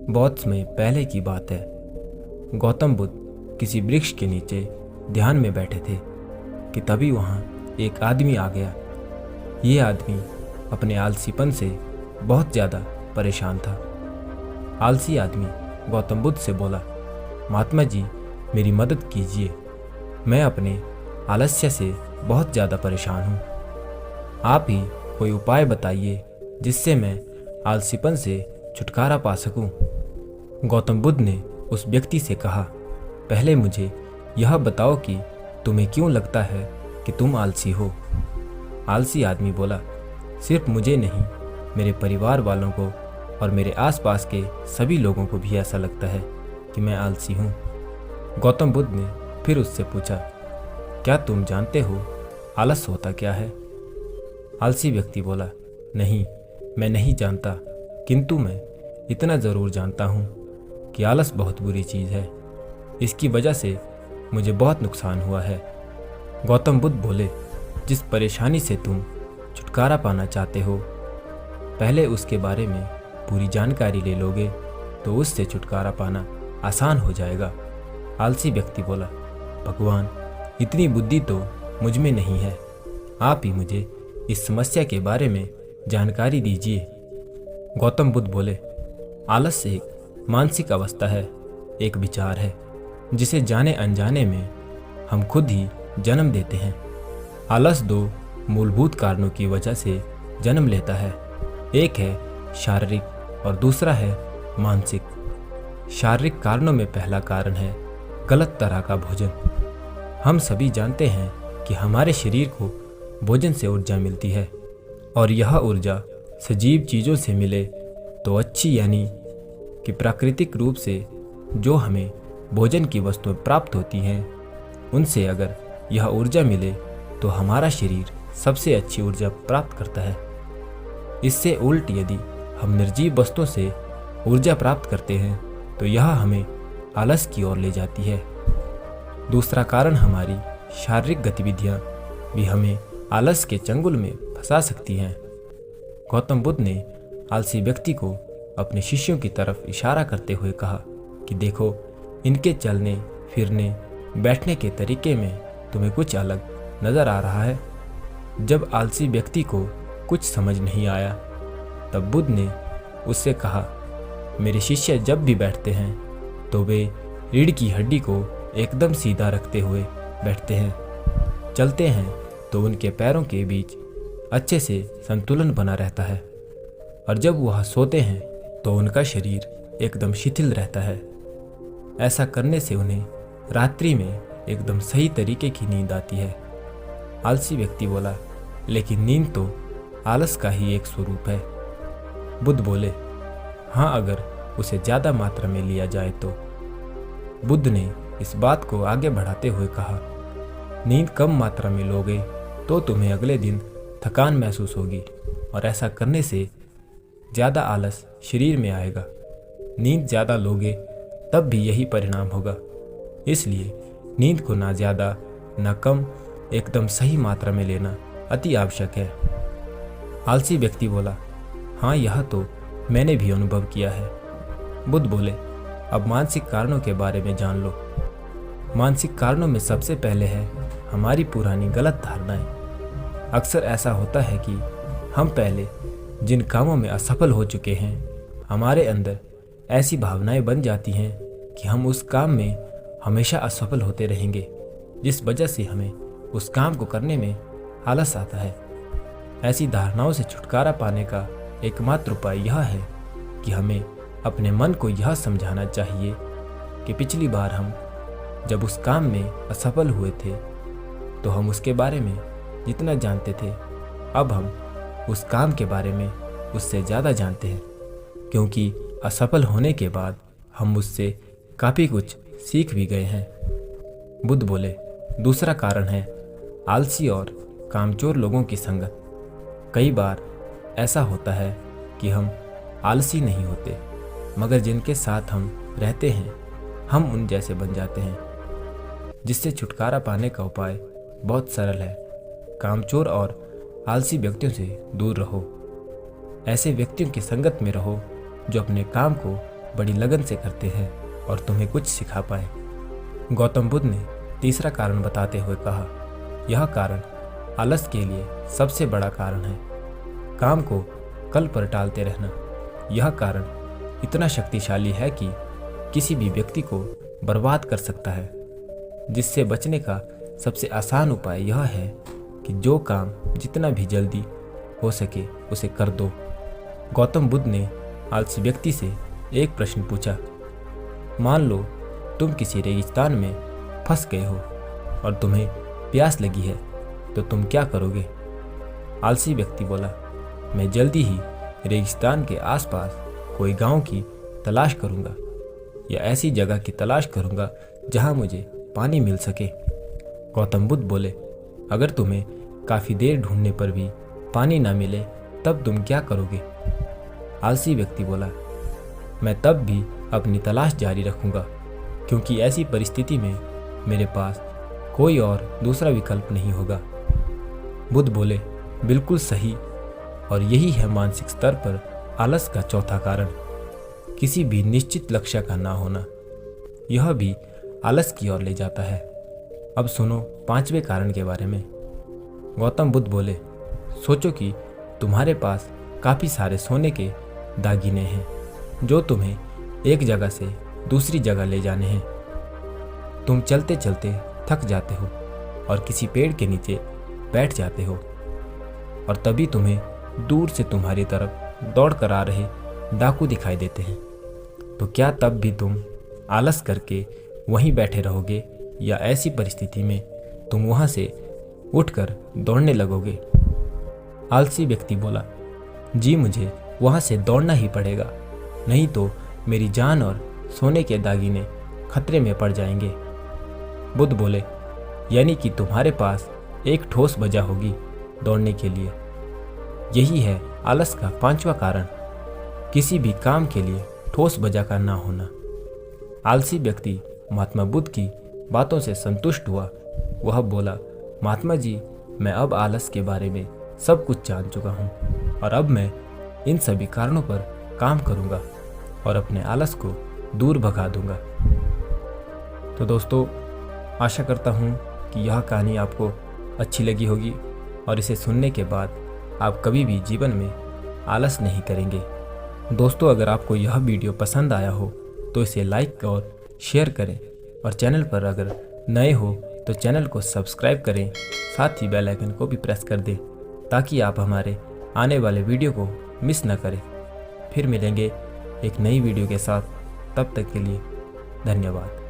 बहुत समय पहले की बात है। गौतम बुद्ध किसी वृक्ष के नीचे ध्यान में बैठे थे कि तभी वहाँ एक आदमी आ गया। ये आदमी अपने आलसीपन से बहुत ज़्यादा परेशान था। आलसी आदमी गौतम बुद्ध से बोला, महात्मा जी, मेरी मदद कीजिए। मैं अपने आलस्य से बहुत ज़्यादा परेशान हूँ। आप ही कोई उपाय बताइए जिससे मैं आलसीपन से छुटकारा पा सकूं। गौतम बुद्ध ने उस व्यक्ति से कहा, पहले मुझे यह बताओ कि तुम्हें क्यों लगता है कि तुम आलसी हो। आलसी आदमी बोला, सिर्फ मुझे नहीं, मेरे परिवार वालों को और मेरे आसपास के सभी लोगों को भी ऐसा लगता है कि मैं आलसी हूँ। गौतम बुद्ध ने फिर उससे पूछा, क्या तुम जानते हो आलस होता क्या है? आलसी व्यक्ति बोला, नहीं, मैं नहीं जानता, किंतु मैं इतना ज़रूर जानता हूँ कि आलस बहुत बुरी चीज़ है। इसकी वजह से मुझे बहुत नुकसान हुआ है। गौतम बुद्ध बोले, जिस परेशानी से तुम छुटकारा पाना चाहते हो, पहले उसके बारे में पूरी जानकारी ले लोगे तो उससे छुटकारा पाना आसान हो जाएगा। आलसी व्यक्ति बोला, भगवान, इतनी बुद्धि तो मुझ में नहीं है। आप ही मुझे इस समस्या के बारे में जानकारी दीजिए। गौतम बुद्ध बोले, आलस एक मानसिक अवस्था है, एक विचार है जिसे जाने अनजाने में हम खुद ही जन्म देते हैं। आलस दो मूलभूत कारणों की वजह से जन्म लेता है। एक है शारीरिक और दूसरा है मानसिक। शारीरिक कारणों में पहला कारण है गलत तरह का भोजन। हम सभी जानते हैं कि हमारे शरीर को भोजन से ऊर्जा मिलती है और यह ऊर्जा सजीव चीज़ों से मिले तो अच्छी, यानी कि प्राकृतिक रूप से जो हमें भोजन की वस्तुएं प्राप्त होती हैं, उनसे अगर यह ऊर्जा मिले तो हमारा शरीर सबसे अच्छी ऊर्जा प्राप्त करता है। इससे उल्ट यदि हम निर्जीव वस्तुओं से ऊर्जा प्राप्त करते हैं तो यह हमें आलस की ओर ले जाती है। दूसरा कारण हमारी शारीरिक गतिविधियां भी हमें आलस के चंगुल में फंसा सकती हैं। गौतम बुद्ध ने आलसी व्यक्ति को अपने शिष्यों की तरफ इशारा करते हुए कहा कि देखो, इनके चलने फिरने बैठने के तरीके में तुम्हें कुछ अलग नजर आ रहा है। जब आलसी व्यक्ति को कुछ समझ नहीं आया तब बुद्ध ने उससे कहा, मेरे शिष्य जब भी बैठते हैं तो वे रीढ़ की हड्डी को एकदम सीधा रखते हुए बैठते हैं। चलते हैं तो उनके पैरों के बीच अच्छे से संतुलन बना रहता है और जब वह सोते हैं तो उनका शरीर एकदम शिथिल रहता है। ऐसा करने से उन्हें रात्रि में एकदम सही तरीके की नींद आती है। आलसी व्यक्ति बोला, लेकिन नींद तो आलस का ही एक स्वरूप है। बुद्ध बोले, हाँ, अगर उसे ज़्यादा मात्रा में लिया जाए तो। बुद्ध ने इस बात को आगे बढ़ाते हुए कहा, नींद कम मात्रा में लोगे तो तुम्हें अगले दिन थकान महसूस होगी और ऐसा करने से ज़्यादा आलस शरीर में आएगा। नींद ज़्यादा लोगे तब भी यही परिणाम होगा। इसलिए नींद को ना ज़्यादा ना कम, एकदम सही मात्रा में लेना अति आवश्यक है। आलसी व्यक्ति बोला, हाँ, यह तो मैंने भी अनुभव किया है। बुद्ध बोले, अब मानसिक कारणों के बारे में जान लो। मानसिक कारणों में सबसे पहले है हमारी पुरानी गलत धारणाएं। अक्सर ऐसा होता है कि हम पहले जिन कामों में असफल हो चुके हैं, हमारे अंदर ऐसी भावनाएं बन जाती हैं कि हम उस काम में हमेशा असफल होते रहेंगे, जिस वजह से हमें उस काम को करने में आलस आता है। ऐसी धारणाओं से छुटकारा पाने का एकमात्र उपाय यह है कि हमें अपने मन को यह समझाना चाहिए कि पिछली बार हम जब उस काम में असफल हुए थे तो हम उसके बारे में जितना जानते थे, अब हम उस काम के बारे में उससे ज़्यादा जानते हैं, क्योंकि असफल होने के बाद हम उससे काफ़ी कुछ सीख भी गए हैं। बुद्ध बोले, दूसरा कारण है आलसी और कामचोर लोगों की संगत। कई बार ऐसा होता है कि हम आलसी नहीं होते, मगर जिनके साथ हम रहते हैं हम उन जैसे बन जाते हैं। जिससे छुटकारा पाने का उपाय बहुत सरल है। कामचोर और आलसी व्यक्तियों से दूर रहो। ऐसे व्यक्तियों की संगत में रहो जो अपने काम को बड़ी लगन से करते हैं और तुम्हें कुछ सिखा पाए। गौतम बुद्ध ने तीसरा कारण बताते हुए कहा, यह कारण आलस के लिए सबसे बड़ा कारण है। काम को कल पर टालते रहना। यह कारण इतना शक्तिशाली है कि किसी भी व्यक्ति को बर्बाद कर सकता है। जिससे बचने का सबसे आसान उपाय यह है कि जो काम जितना भी जल्दी हो सके उसे कर दो। गौतम बुद्ध ने आलसी व्यक्ति से एक प्रश्न पूछा, मान लो तुम किसी रेगिस्तान में फंस गए हो और तुम्हें प्यास लगी है, तो तुम क्या करोगे? आलसी व्यक्ति बोला, मैं जल्दी ही रेगिस्तान के आसपास कोई गांव की तलाश करूंगा या ऐसी जगह की तलाश करूंगा जहां मुझे पानी मिल सके। गौतम बुद्ध बोले, अगर तुम्हें काफ़ी देर ढूंढने पर भी पानी ना मिले तब तुम क्या करोगे? आलसी व्यक्ति बोला, मैं तब भी अपनी तलाश जारी रखूंगा, क्योंकि ऐसी परिस्थिति में मेरे पास कोई और दूसरा विकल्प नहीं होगा। बुद्ध बोले, बिल्कुल सही, और यही है मानसिक स्तर पर आलस का चौथा कारण, किसी भी निश्चित लक्ष्य का ना होना। यह भी आलस की ओर ले जाता है। अब सुनो पांचवें कारण के बारे में। गौतम बुद्ध बोले, सोचो कि तुम्हारे पास काफ़ी सारे सोने के दागिने हैं जो तुम्हें एक जगह से दूसरी जगह ले जाने हैं। तुम चलते चलते थक जाते हो और किसी पेड़ के नीचे बैठ जाते हो और तभी तुम्हें दूर से तुम्हारी तरफ दौड़ कर आ रहे डाकू दिखाई देते हैं। तो क्या तब भी तुम आलस करके वहीं बैठे रहोगे या ऐसी परिस्थिति में तुम वहां से उठकर दौड़ने लगोगे? आलसी व्यक्ति बोला, जी मुझे वहां से दौड़ना ही पड़ेगा, नहीं तो मेरी जान और सोने के दागिने खतरे में पड़ जाएंगे। बुद्ध बोले, यानी कि तुम्हारे पास एक ठोस वजह होगी दौड़ने के लिए। यही है आलस का पांचवा कारण, किसी भी काम के लिए ठोस वजह का ना होना। आलसी व्यक्ति महात्मा बुद्ध की बातों से संतुष्ट हुआ। वह बोला, महात्मा जी, मैं अब आलस के बारे में सब कुछ जान चुका हूँ और अब मैं इन सभी कारणों पर काम करूँगा और अपने आलस को दूर भगा दूंगा। तो दोस्तों, आशा करता हूँ कि यह कहानी आपको अच्छी लगी होगी और इसे सुनने के बाद आप कभी भी जीवन में आलस नहीं करेंगे। दोस्तों, अगर आपको यह वीडियो पसंद आया हो तो इसे लाइक और शेयर करें और चैनल पर अगर नए हो तो चैनल को सब्सक्राइब करें, साथ ही बेल आइकन को भी प्रेस कर दें ताकि आप हमारे आने वाले वीडियो को मिस न करें। फिर मिलेंगे एक नई वीडियो के साथ, तब तक के लिए धन्यवाद।